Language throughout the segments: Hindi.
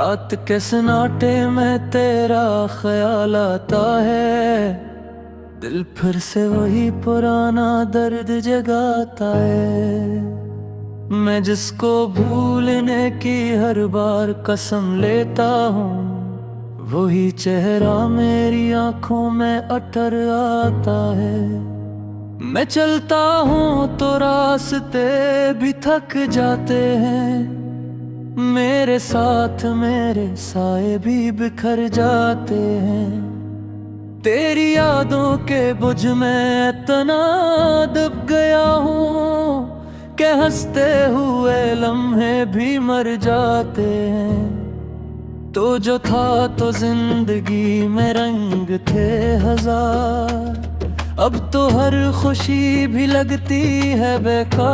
रात के सन्नाटे में तेरा ख्याल आता है, दिल फिर से वही पुराना दर्द जगाता है। मैं जिसको भूलने की हर बार कसम लेता हूँ, वही चेहरा मेरी आंखों में अटर आता है। मैं चलता हूँ तो रास्ते भी थक जाते हैं, मेरे साथ मेरे साए भी बिखर जाते हैं। तेरी यादों के बुझ में इतना दब गया हूँ कि हंसते हुए लम्हे भी मर जाते हैं। तो जो था तो जिंदगी में रंग थे हजार, अब तो हर खुशी भी लगती है बेकार।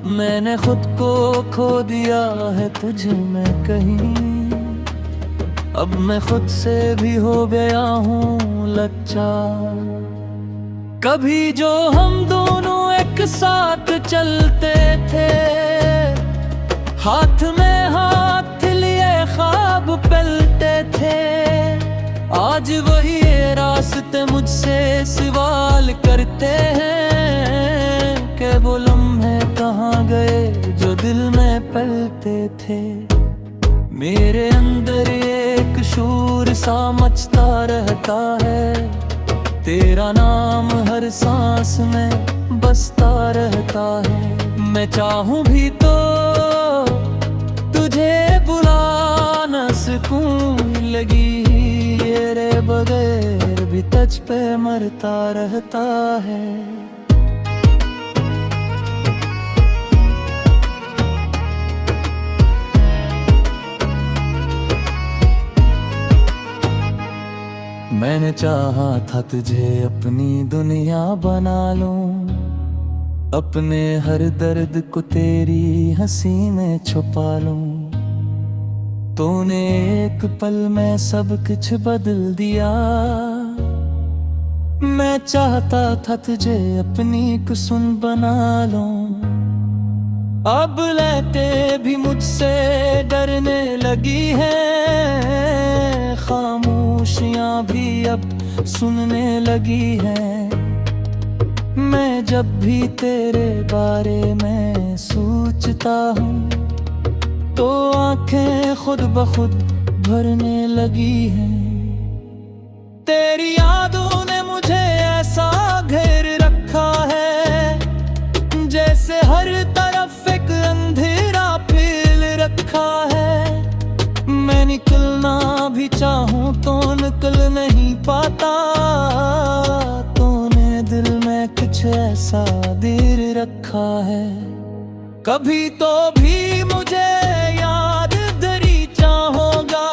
मैंने खुद को खो दिया है तुझ में कहीं, अब मैं खुद से भी हो गया हूँ लाचार। कभी जो हम दोनों एक साथ चलते थे, हाथ में हाथ लिए ख्वाब पलते थे, आज वही रास्ते मुझसे सवाल करते हैं कि वो लम्हे कहाँ गए जो दिल में पलते थे। मेरे अंदर एक शूर सा मचता रहता है, तेरा नाम हर सांस में बसता रहता है। मैं चाहूं भी तो तुझे बुला न सकूं, लगी तेरे बगैर भी तुझ पे मरता रहता है। मैंने चाहा था तुझे अपनी दुनिया बना लूं, अपने हर दर्द को तेरी हंसी में छुपा लूं। तूने एक पल में सब कुछ बदल दिया, मैं चाहता था तुझे अपनी कुसुम बना लूं। अब लहतें भी मुझसे डरने लगी हैं, खामोशियां भी अब सुनने लगी हैं। मैं जब भी तेरे बारे में सोचता हूँ, तो आंखें खुद ब खुद भरने लगी हैं। तेरी यादों ने मुझे ऐसा घेर रखा है, जैसे हर तरफ एक अंधेरा फैल रखा है। मैं निकलना भी चाहूं तो निकल नहीं पाता, तूने दिल में कुछ ऐसा देर रखा है। कभी तो भी मुझे याद दरीचा होगा,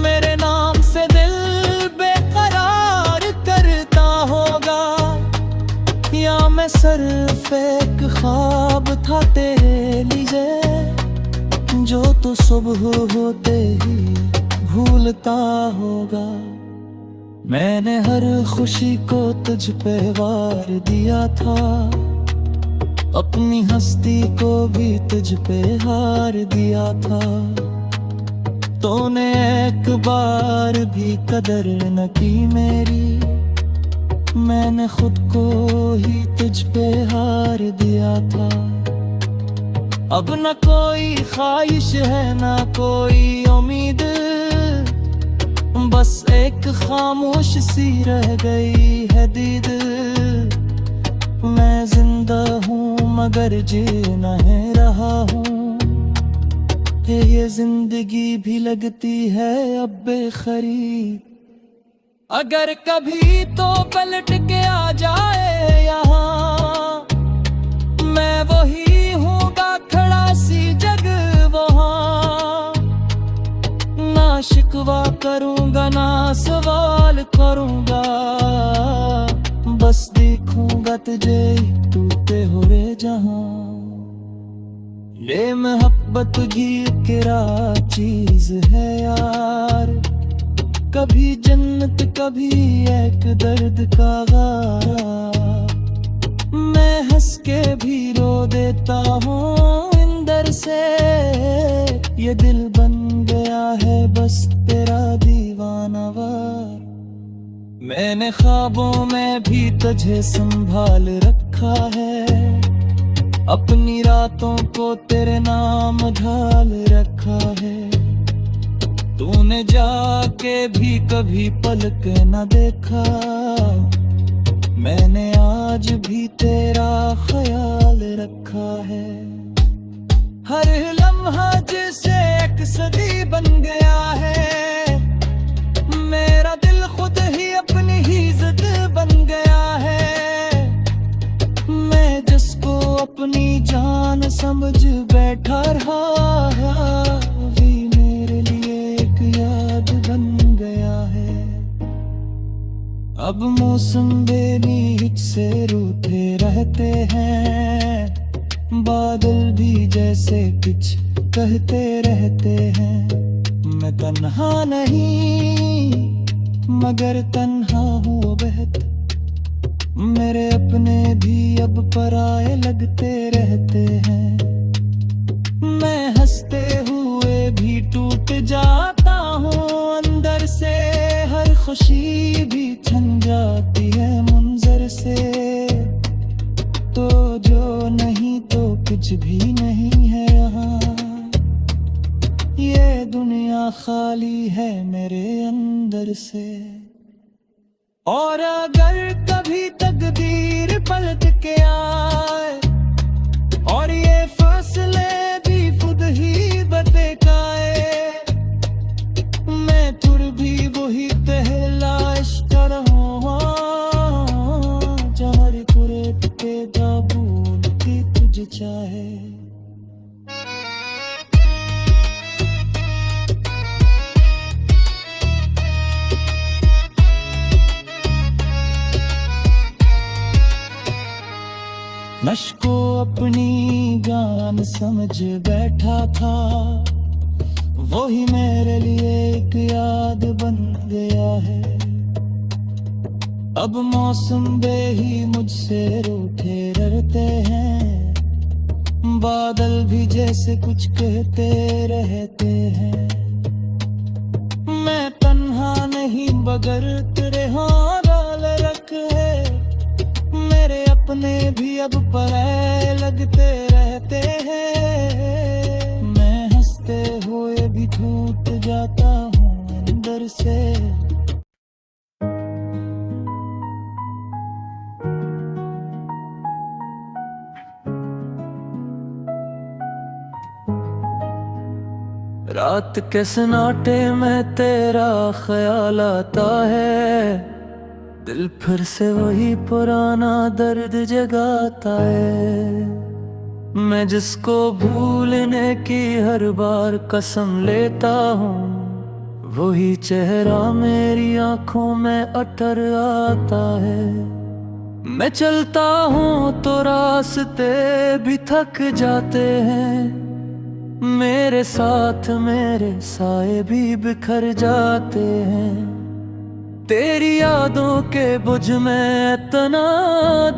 मेरे नाम से दिल बेकरार करता होगा। या मैं सिर्फ एक ख्वाब था तेरे लिए, जो तो सुबह होते ही भूलता होगा। मैंने हर खुशी को तुझ पे वार दिया था, अपनी हस्ती को भी तुझ पे हार दिया था। तूने एक बार भी कदर न की मेरी, मैंने खुद को ही तुझ पे हार दिया था। अब न कोई ख्वाहिश है न कोई उम्मीद, बस एक खामोश सी रह गई है दीद। मैं जिंदा हूँ मगर जी नहीं रहा हूँ, ये जिंदगी भी लगती है अब बेखरी। अगर कभी तो पलट के आ जाए यहाँ, मैं वही हूँगा खड़ा सी जग वहाँ। ना शिकवा करूँगा ना सवाल करूँगा, बस देखूंगा तुझे टूटे हुए जहां। ये मोहब्बत भी किरा चीज है यार, कभी जन्नत कभी एक दर्द का गारा। मैं हंस के भी रो देता हूँ इन दर अंदर से ये दिल बन गया है बस तेरा दीवानावार। मैंने ख्वाबों में भी तुझे संभाल रखा है, अपनी रातों को तेरे नाम ढाल रखा है। तूने जाके भी कभी पलक न देखा, मैंने आज भी तेरा ख्याल रखा है। हर लम्हा जैसे एक सदी बन गया है, मेरा दिल खुद ही अपनी ही जिद बन गया है। मैं जिसको अपनी जान समझ बैठा रहा, भी मेरे लिए एक याद बन गया है। अब मौसम बेनीच से रूठे रहते हैं, बादल भी जैसे कुछ कहते रहते हैं। मैं तन्हा नहीं मगर तन्हा हूँ बेहद, मेरे अपने भी अब पराए लगते रहते हैं। मैं हंसते हुए भी टूट जाता हूँ अंदर से, हर खुशी भी छन जाती है मंजर से। तो जो नहीं तो कुछ भी नहीं है यहाँ, ये दुनिया खाली है मेरे अंदर से। और अगर कभी तकदीर पलट के आए और ये फैसले भी खुद ही बतकाए, मैं फिर भी वही पहला इश्क रहूं जहर कुरेद के दाबूल की तुझे चाहे। नश्को अपनी जान समझ बैठा था, वही मेरे लिए एक याद बन गया है। अब मौसम बेही मुझसे रूठे डरते हैं, बादल भी जैसे कुछ कहते रहते हैं। मैं तन्हा नहीं मगर तेरे हाँ डाल रख है, मेरे अपने भी अब पराए लगते रहते हैं। मैं हंसते हुए भी टूट जाता हूँ अंदर से। रात के सन्नाटे में तेरा ख्याल आता है, दिल फिर से वही पुराना दर्द जगाता है। मैं जिसको भूलने की हर बार कसम लेता हूँ, वही चेहरा मेरी आंखों में अटर आता है। मैं चलता हूँ तो रास्ते भी थक जाते हैं, मेरे साथ मेरे साए भी बिखर जाते हैं। तेरी यादों के बुझ में इतना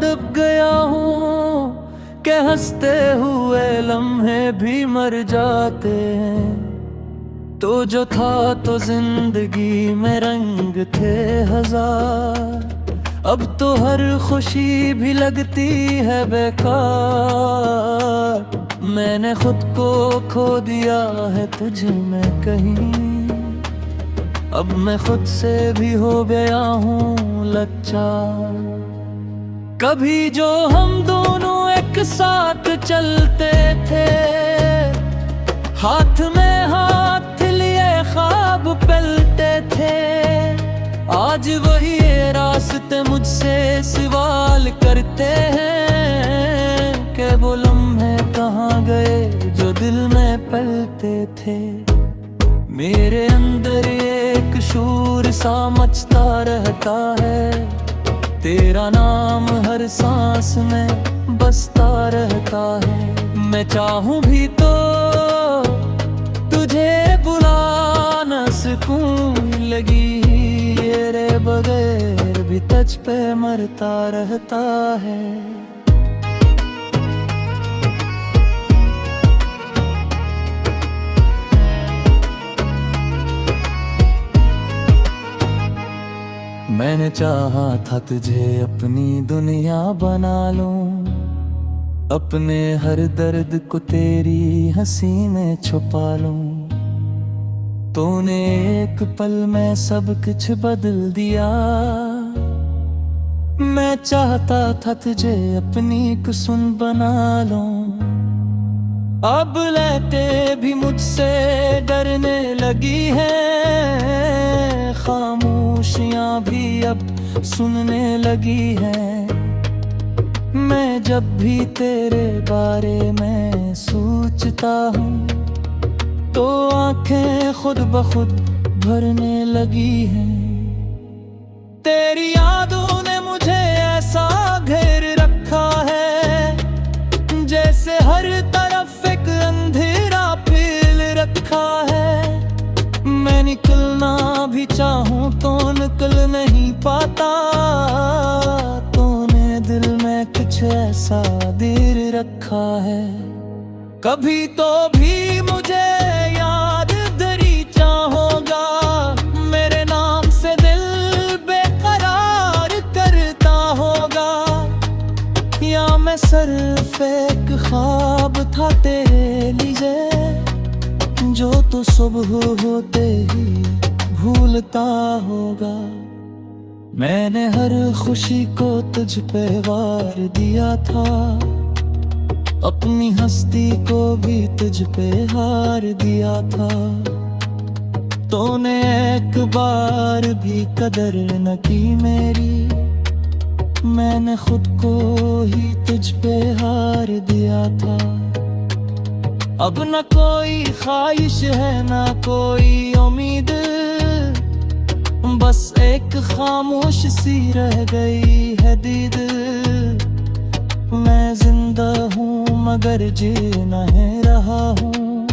दब गया हूँ कि हंसते हुए लम्हे भी मर जाते हैं। तो जो था तो जिंदगी में रंग थे हजार, अब तो हर खुशी भी लगती है बेकार। मैंने खुद को खो दिया है तुझ में कहीं, अब मैं खुद से भी हो गया हूँ लाचार। कभी जो हम दोनों एक साथ चलते थे, हाथ में हाथ लिए ख्वाब पलते थे, आज वही रास्ते मुझसे सवाल करते हैं कि वो लम्हे कहाँ गए जो दिल में पलते थे। मेरे अंदर एक शूर सा मचता रहता है, तेरा नाम हर सांस में बसता रहता है। मैं चाहूं भी तो तुझे बुला न सकूं, लगी तेरे बगैर भी तुझ पे मरता रहता है। मैंने चाहा था तुझे अपनी दुनिया बना लूं, अपने हर दर्द को तेरी हंसी में छुपा लूं। तूने एक पल में सब कुछ बदल दिया। मैं चाहता था तुझे अपनी कुसुम बना लूं, अब लेते भी मुझसे डरने लगी है। खामोशियां भी अब सुनने लगी है। मैं जब भी तेरे बारे में सोचता हूँ तो आंखें खुद ब खुद भरने लगी हैं। तेरी यादों ने मुझे ऐसा घेर रखा है, जैसे हर तरफ एक अंधेरा फैल रखा है। मैं निकलना भी चाहूं तो निकल नहीं पाता। तूने दिल में कुछ ऐसा देर रखा है। कभी तो भी मुझे याद धरी चाहोगा, मेरे नाम से दिल बेकरार करता होगा। या मैं सिर्फ एक ख्वाब था तेरे लिए, जो तो सुबह होते ही भूलता होगा। मैंने हर खुशी को तुझ पे वार दिया था, अपनी हस्ती को भी तुझ पे हार दिया था। तूने एक बार भी कदर न की मेरी, मैंने खुद को ही तुझ पे हार दिया था। अब न कोई ख्वाहिश है न कोई उम्मीद, बस एक खामोश सी रह गई है दीद। मैं जिंदा हूँ मगर जी नहीं रहा हूँ,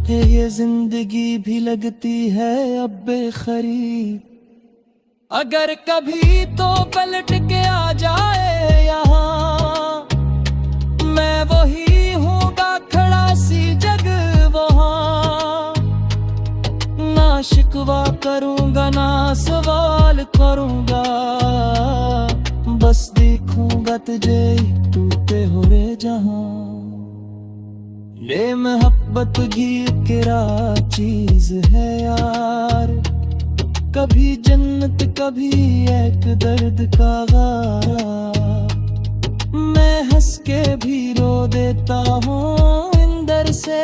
ये जिंदगी भी लगती है अब बेखरीद। अगर कभी तो पलट के आ जाए यहाँ, मैं वही हूँगा खड़ा सी जग वहाँ। ना शिकवा करूँगा ना सवाल करूँगा, बस देखूँगा तुझे टूटे हुए जहां। ये मोहब्बत की किरा चीज है यार, कभी जन्नत कभी एक दर्द का गारा। मैं हंस के भी रो देता हूँ अंदर से,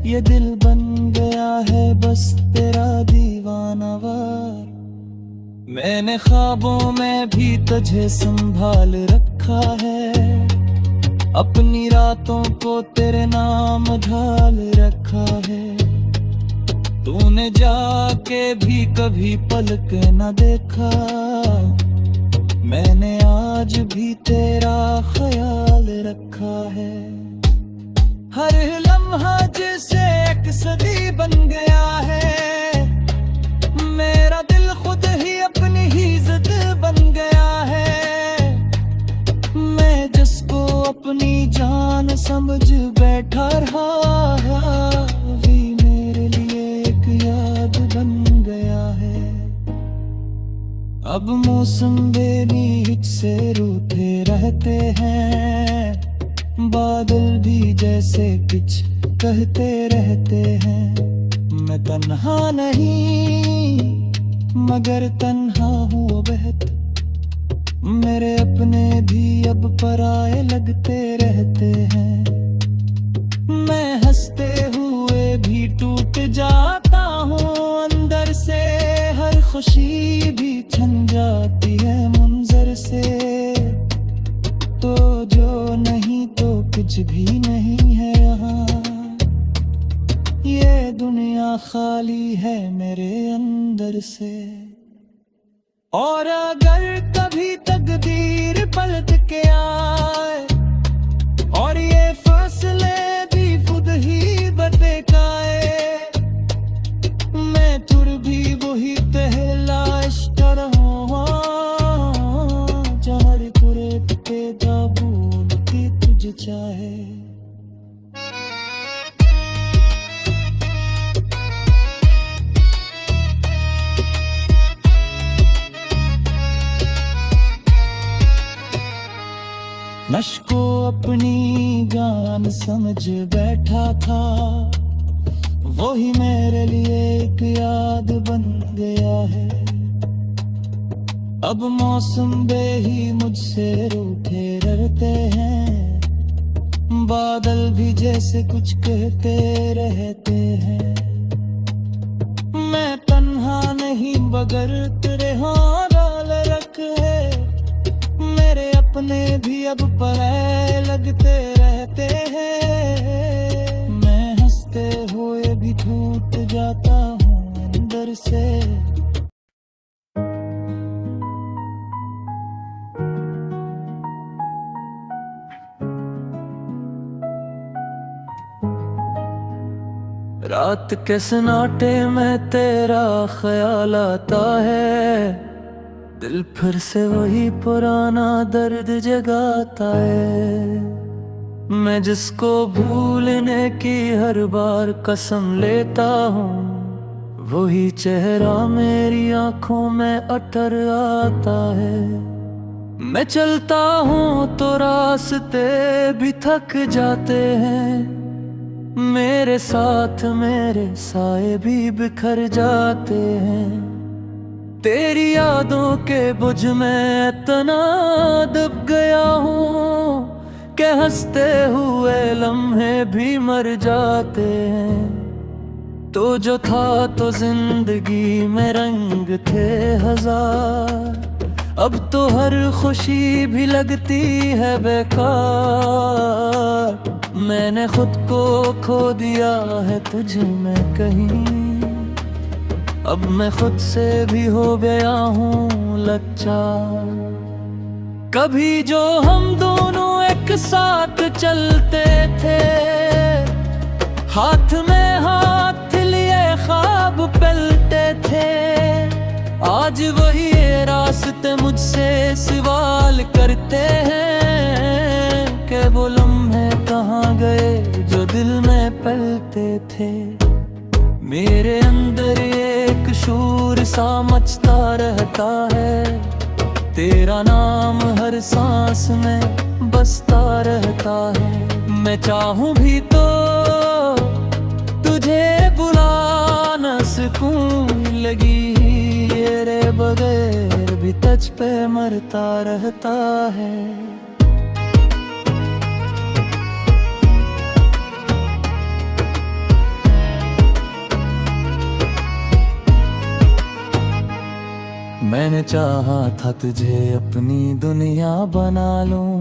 ये दिल बन गया है बस तेरा दीवानावार। मैंने ख्वाबों में भी तुझे संभाल रखा है, अपनी रातों को तेरे नाम ढाल रखा है। तूने जाके भी कभी पलक न देखा, मैंने आज भी तेरा ख्याल रखा है। हर लम्हा जैसे एक सदी बन गया है, मेरा दिल खुद ही अपनी ही जिद बन गया है। मैं जिसको अपनी जान समझ बैठा रहा, भी मेरे लिए एक याद बन गया है। अब मौसम बेनीच से रूठे रहते हैं, बादल भी जैसे कुछ कहते रहते हैं। मैं तन्हा नहीं मगर तन्हा हूँ बेहद, मेरे अपने भी अब पराए लगते रहते हैं। मैं हंसते हुए भी टूट जाता हूँ अंदर से, हर खुशी भी छन जाती है मंजर से। तो जो नहीं तो कुछ भी नहीं है यहाँ, ये दुनिया खाली है मेरे अंदर से। और अगर कभी तकदीर पलट के आए और ये फैसले भी खुद ही बदकाए, मैं फिर भी वही पहला इश्क रहूं जहर कुरेद के दाबूल के तुझ चाहे। नश को अपनी जान समझ बैठा था, वही मेरे लिए एक याद बन गया है। अब मौसम बे ही मुझसे रूठे डरते हैं, बादल भी जैसे कुछ कहते रहते हैं। मैं तन्हा नहीं मगर तेरे हाँ डाल रख है, मेरे अपने भी अब पराए लगते रहते हैं। मैं हंसते हुए भी टूट जाता हूँ अंदर से। रात के सन्नाटे में तेरा ख्याल आता है, दिल फिर से वही पुराना दर्द जगाता है। मैं जिसको भूलने की हर बार कसम लेता हूँ, वही चेहरा मेरी आंखों में अटर आता है। मैं चलता हूँ तो रास्ते भी थक जाते हैं, मेरे साथ मेरे साए भी बिखर जाते हैं। तेरी यादों के बुझ में इतना दब गया हूँ कि हंसते हुए लम्हे भी मर जाते हैं। तो जो था तो जिंदगी में रंग थे हजार, अब तो हर खुशी भी लगती है बेकार। मैंने खुद को खो दिया है तुझ में कहीं, अब मैं खुद से भी हो गया हूँ लाचार। कभी जो हम दोनों एक साथ चलते थे, हाथ में हाथ लिए ख्वाब पलते थे, आज वही रास्ते मुझसे सवाल करते हैं कि वो लम्हे कहाँ गए जो दिल में पलते थे। मेरे अंदर एक शूर सा मचता रहता है, तेरा नाम हर सांस में बसता रहता है। मैं चाहूं भी तो तुझे बुला न सकूं, लगी तेरे बगैर भी तुझ पे मरता रहता है। मैंने चाहा था तुझे अपनी दुनिया बना लूं,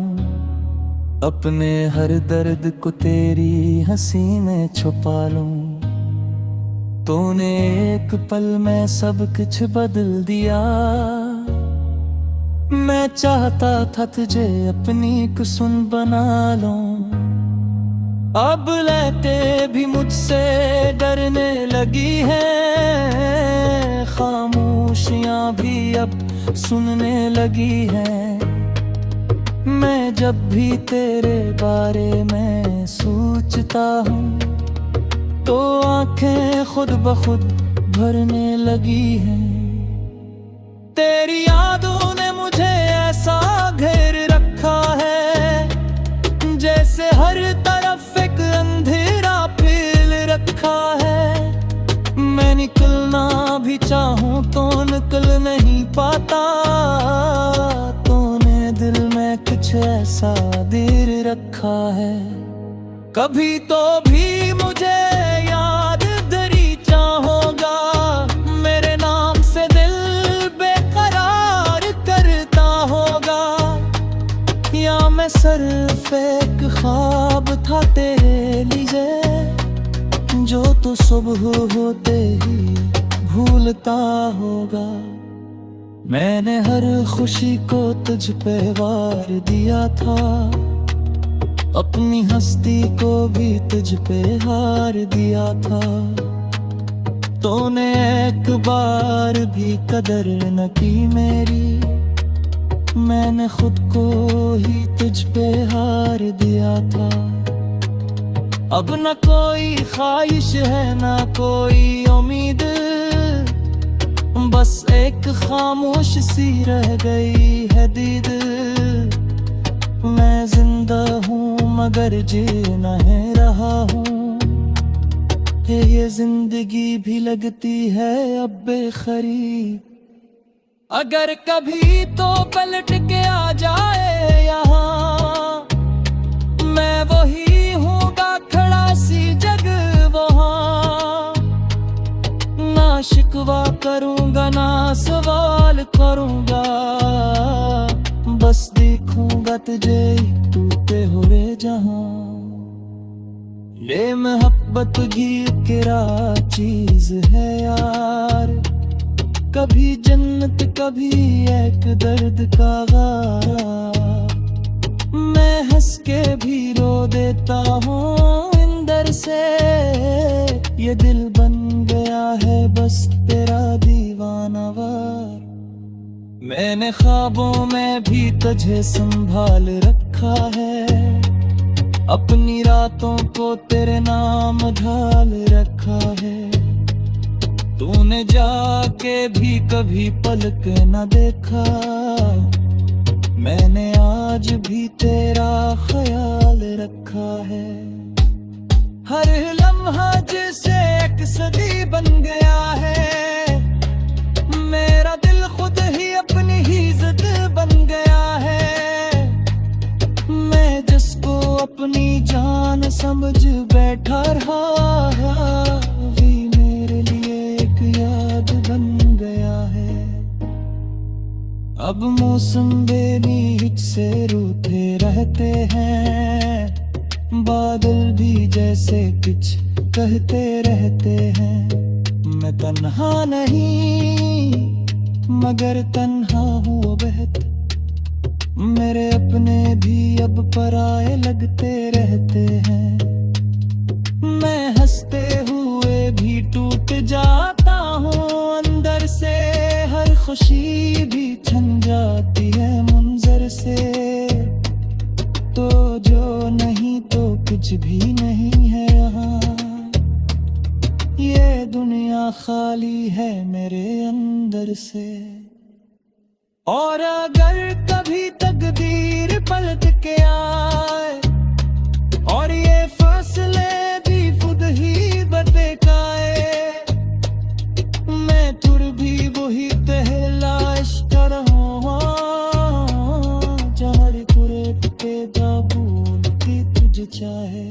अपने हर दर्द को तेरी हंसी में छुपा लूं। तूने एक पल में सब कुछ बदल दिया, मैं चाहता था तुझे अपनी कुसुम बना लूं। अब लेते भी मुझसे डरने लगी है, खामोशियां भी अब सुनने लगी है। मैं जब भी तेरे बारे में सोचता हूँ, तो आंखें खुद ब खुद भरने लगी हैं। तेरी यादों ने मुझे ऐसा घेर रखा है, जैसे हर तरफ एक अंधेरा फैल रखा है। मैं निकलना भी चाहूं तो निकल नहीं पाता, तूने दिल में कुछ ऐसा देर रखा है। कभी तो भी मुझे याद धरी चाहोगा, मेरे नाम से दिल बेकरार करता होगा। या मैं सिर्फ एक ख्वाब था तेरे लिए, जो तो सुबह होते ही भूलता होगा। मैंने हर खुशी को तुझ पे वार दिया था, अपनी हस्ती को भी तुझ पे हार दिया था। तूने एक बार भी कदर न की मेरी, मैंने खुद को ही तुझ पे हार दिया था। अब न कोई ख्वाहिश है न कोई उम्मीद, बस एक खामोश सी रह गई है दीद। मैं जिंदा हूँ मगर जी नहीं रहा हूँ। ये जिंदगी भी लगती है अब बेखरी। अगर कभी तो पलट के आ जाए यहाँ, मैं वही हूँगा खड़ा सी जग वहाँ। ना शिकवा करूँगा ना सवाल करूँगा, बस देखूँगा तुझे टूटे हुए जहाँ। ये मोहब्बत घी किरा चीज है यार, कभी जन्नत कभी एक दर्द का गारा। मैं हंस के भी रो देता हूँ अंदर से, ये दिल बन गया है बस तेरा दीवानावार। मैंने ख्वाबों में भी तुझे संभाल रखा है, अपनी रातों को तेरे नाम ढाल रखा है। तूने जाके भी कभी पलक न देखा, मैंने आज भी तेरा ख्याल रखा है। हर लम्हा जैसे एक सदी बन गया है, मेरा दिल खुद ही अपनी ही जिद बन गया है। मैं जिसको अपनी जान समझ बैठा रहा, भी मेरे लिए एक याद बन गया है। अब मौसम बेनीच से रूठे रहते हैं, बादल भी जैसे कुछ कहते रहते हैं। मैं तन्हा नहीं मगर तन्हा हूँ बेहद, मेरे अपने भी अब पराए लगते रहते हैं। मैं हंसते हुए भी टूट जाता हूँ अंदर से, हर खुशी भी छन जाती है मंजर से। तो जो नहीं तो कुछ भी नहीं है यहाँ, ये दुनिया खाली है मेरे अंदर से। और अगर कभी तकदीर पलट के आए और ये फासले भी खुद ही बदकाए, मैं तुर भी वही तहलाश कर रहा, जहर तुरे पे दाबूल की तुझ चाहे।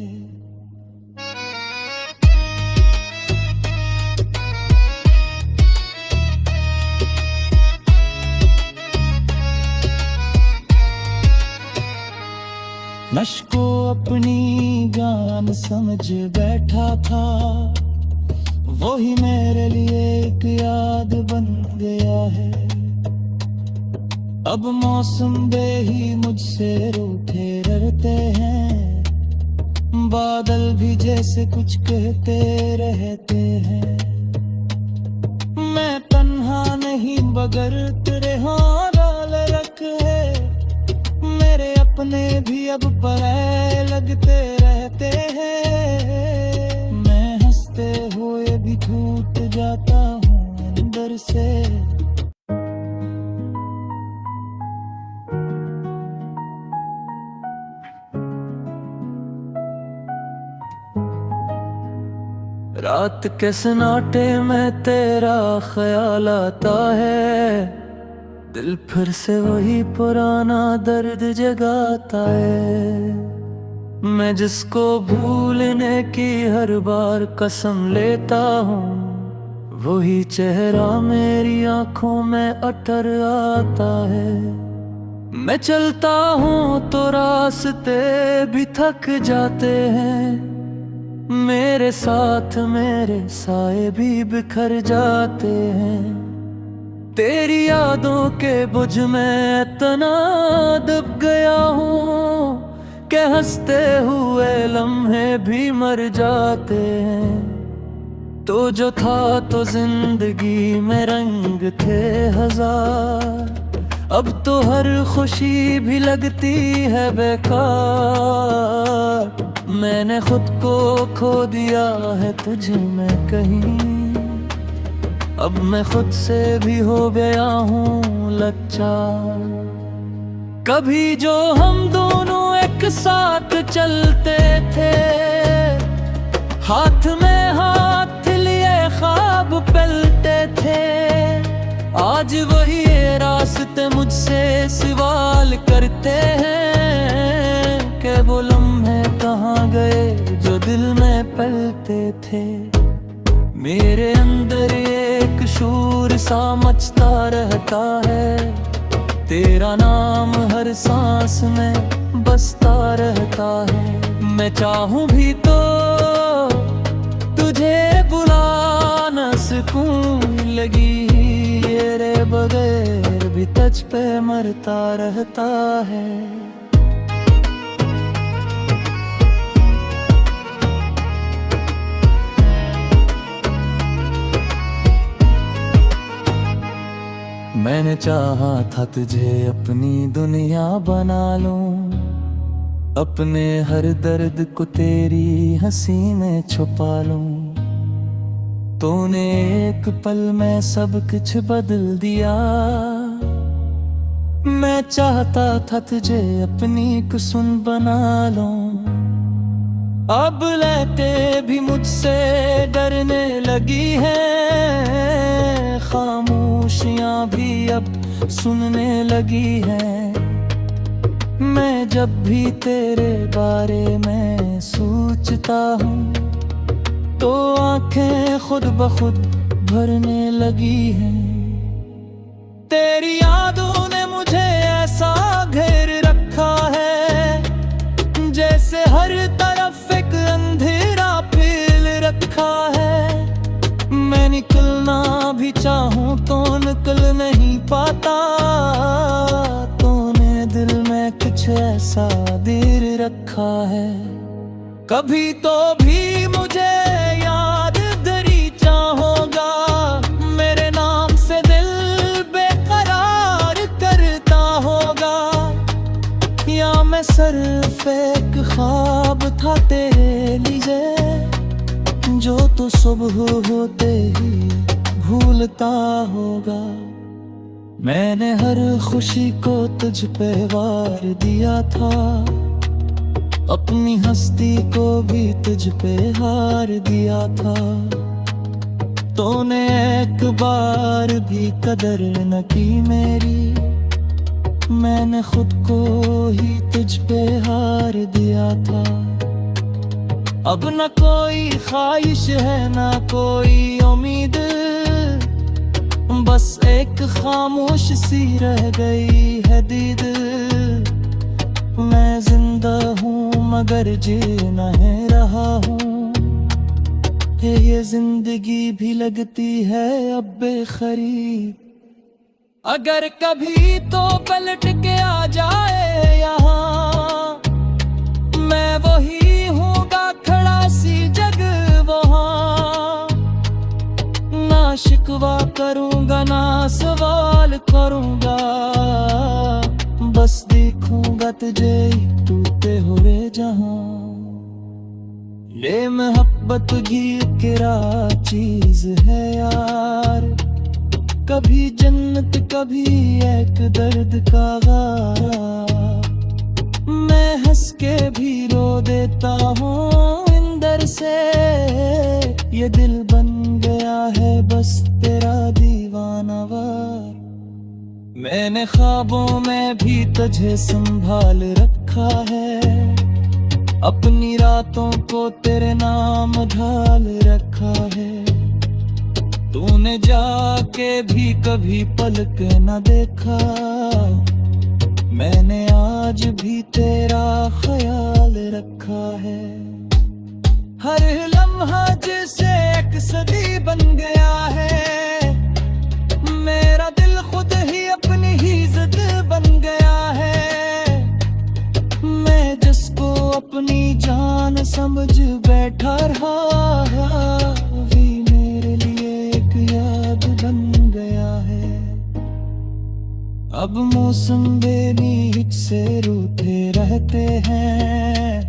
नश्क को अपनी जान समझ बैठा था, वही मेरे लिए एक याद बन गया है। अब मौसम बेही मुझसे रूठे डरते हैं, बादल भी जैसे कुछ कहते रहते हैं। मैं तन्हा नहीं मगर तेरे हाँ डाल रख है, मेरे अपने भी अब पराए लगते रहते हैं। मैं हंसते हुए भी टूट जाता हूँ अंदर से। रात के सन्नाटे में तेरा ख्याल आता है, दिल फिर से वही पुराना दर्द जगाता है। मैं जिसको भूलने की हर बार कसम लेता हूँ, वही चेहरा मेरी आंखों में अटर आता है। मैं चलता हूँ तो रास्ते भी थक जाते हैं, मेरे साथ मेरे साए भी बिखर जाते हैं। तेरी यादों के बुझ में इतना दब गया हूँ कि हंसते हुए लम्हे भी मर जाते हैं। तो जो था तो जिंदगी में रंग थे हजार, अब तो हर खुशी भी लगती है बेकार। मैंने खुद को खो दिया है तुझ में कहीं, अब मैं खुद से भी हो गया हूँ लाचार। कभी जो हम दोनों एक साथ चलते थे, हाथ में हाथ लिए ख्वाब पलते थे, आज वही रास्ते मुझसे सवाल करते हैं कि वो लम्हे कहाँ गए जो दिल में पलते थे। मेरे अंदर एक शूर सा मचता रहता है, तेरा नाम हर सांस में बसता रहता है। मैं चाहूं भी तो तुझे बुला न सकूं, लगी तेरे बगैर भी तुझ पे मरता रहता है। मैंने चाहा था तुझे अपनी दुनिया बना लूं, अपने हर दर्द को तेरी हंसी में छुपा लूं। तूने एक पल में सब कुछ बदल दिया, मैं चाहता था तुझे अपनी कुसुम बना लूं। अब लेते भी मुझसे डरने लगी है, खामोशियां भी अब सुनने लगी है। मैं जब भी तेरे बारे में सोचता हूँ तो आंखें खुद ब खुद भरने लगी हैं। तेरी यादों ने मुझे ऐसा घेर रखा है, जैसे हर तरफ एक अंधेरा फैल रखा है। मैं निकलना भी चाहूं तो निकल नहीं पाता, तूने दिल में कुछ ऐसा देर रखा है। कभी तो भी मुझे याद धरी चाहोगा, मेरे नाम से दिल बेकरार करता होगा, या मैं सिर्फ एक ख्वाब था तेरे लिए जो तो सुबह होते ही भूलता होगा। मैंने हर खुशी को तुझ पे वार दिया था, अपनी हस्ती को भी तुझ पे हार दिया था। तूने एक बार भी कदर न की मेरी, मैंने खुद को ही तुझ पे हार दिया था। अब न कोई ख्वाहिश है न कोई उम्मीद, बस एक खामोश सी रह गई है दीद। मैं जिंदा हूँ मगर जी नहीं रहा हूँ, ये जिंदगी भी लगती है अब बेखरीद। अगर कभी तो पलट के आ जाए यहाँ, मैं वही हूँगा खड़ा सी जग वहाँ। ना शिकवा करूँगा ना सवाल करूँगा, बस देखूँगा तुझे टूटे हुए जहाँ। ये मोहब्बत की किरा चीज है यार, कभी जन्नत कभी एक दर्द का गारा। मैं हंस के भी रो देता हूँ अंदर से, ये दिल बन गया है बस तेरा दीवानावार। मैंने ख्वाबों में भी तुझे संभाल रखा है, अपनी रातों को तेरे नाम ढाल रखा है। तूने जाके भी कभी पलक न देखा, मैंने आज भी तेरा ख्याल रखा है। हर लम्हा जैसे एक सदी बन गया है, मेरा दिल खुद ही अपनी ही जिद बन गया है। मैं जिसको अपनी जान समझ बैठा रहा, भी मेरे लिए एक याद बन गया है। अब मौसम बेनीच से रूठे रहते हैं,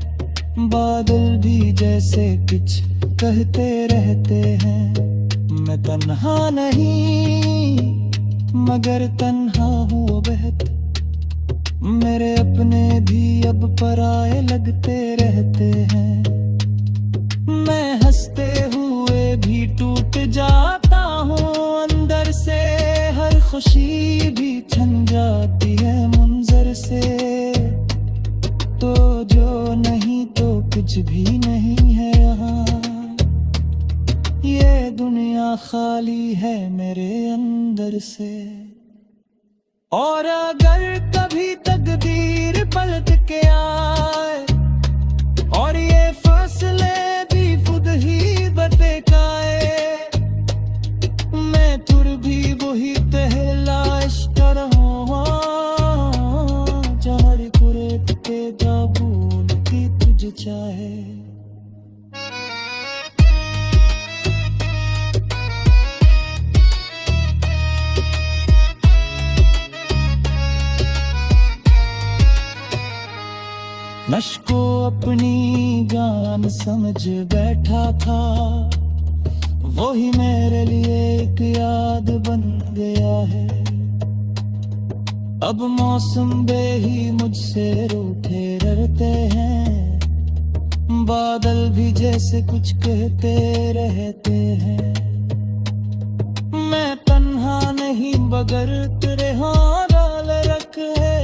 बादल भी जैसे कुछ कहते रहते हैं। मैं तन्हा नहीं मगर तन्हा हूँ बेहद, मेरे अपने भी अब पराए लगते रहते हैं। मैं हंसते हुए भी टूट जाता हूँ अंदर से, हर खुशी भी छन जाती है मुंजर से। तो जो नहीं तो कुछ भी नहीं है यहाँ, ये दुनिया खाली है मेरे अंदर से। और अगर कभी तकदीर पलट के आए और ये फैसले भी खुद ही बतकाए, मैं फिर भी वही तहलाश कर रहा जहर कुरेद के जा भूल की तुझ चाहे। नश को अपनी जान समझ बैठा था, वो ही मेरे लिए एक याद बन गया है। अब मौसम बे ही मुझसे रूठे डरते हैं, बादल भी जैसे कुछ कहते रहते हैं। मैं तन्हा नहीं मगर तेरे हाथ डाल रख है,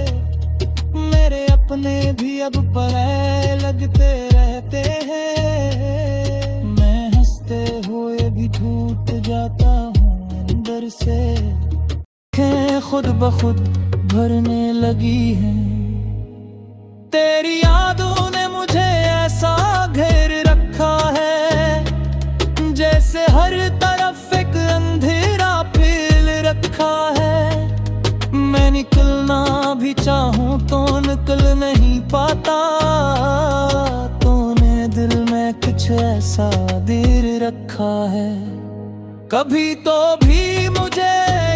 मेरे अपने भी अब पराए लगते रहते हैं। मैं हंसते हुए भी टूट जाता हूँ अंदर से, खुद ब खुद भरने लगी है। तेरी यादों ने मुझे ऐसा घेर रखा है, जैसे हर तरफ एक अंधेरा फैल रखा है। मैं निकलना भी चाहूं तो निकल नहीं पाता, तूने दिल में कुछ ऐसा देर रखा है। कभी तो भी मुझे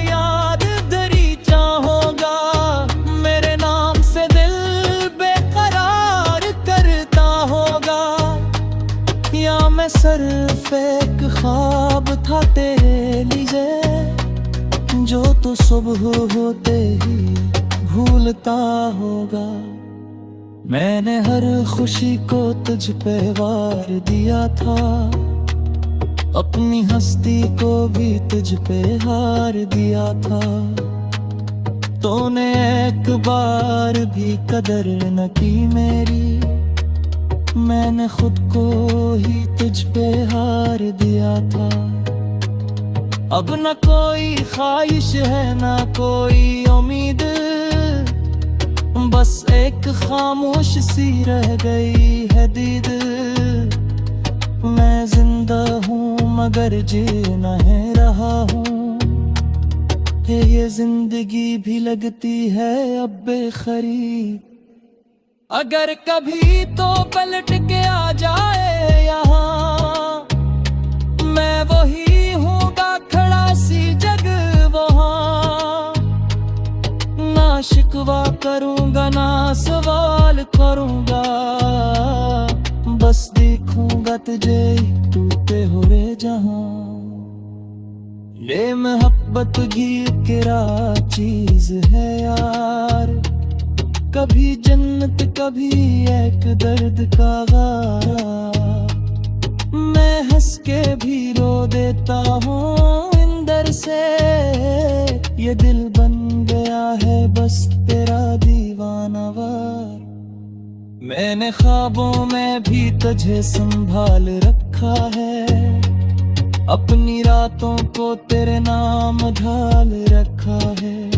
याद धरी चाहोगा, मेरे नाम से दिल बेकरार करता होगा। या मैं सिर्फ एक ख्वाब था तेरे लिए, जो तो सुबह होते ही भूलता होगा। मैंने हर खुशी को तुझ पे वार दिया था, अपनी हस्ती को भी तुझ पे हार दिया था। तूने एक बार भी कदर न की मेरी, मैंने खुद को ही तुझ पे हार दिया था। अब न कोई ख्वाहिश है न कोई उम्मीद, बस एक खामोश सी रह गई है दीद। मैं जिंदा हूँ मगर जी नहीं रहा हूँ, ये जिंदगी भी लगती है अब बेखरी। अगर कभी तो पलट के आ जाए यहाँ, मैं वही हूँगा खड़ा सी जग वहाँ। ना शिकवा करूँगा ना सवाल करूँगा, बस देखूँगा तुझे टूटे हुए जहाँ। ये मोहब्बत घी किरा चीज है यार, कभी जन्नत कभी एक दर्द का गारा। मैं हंस के भी रो देता हूँ अंदर से, ये दिल बन गया है बस तेरा दीवानावार। मैंने ख्वाबों में भी तुझे संभाल रखा है, अपनी रातों को तेरे नाम ढाल रखा है।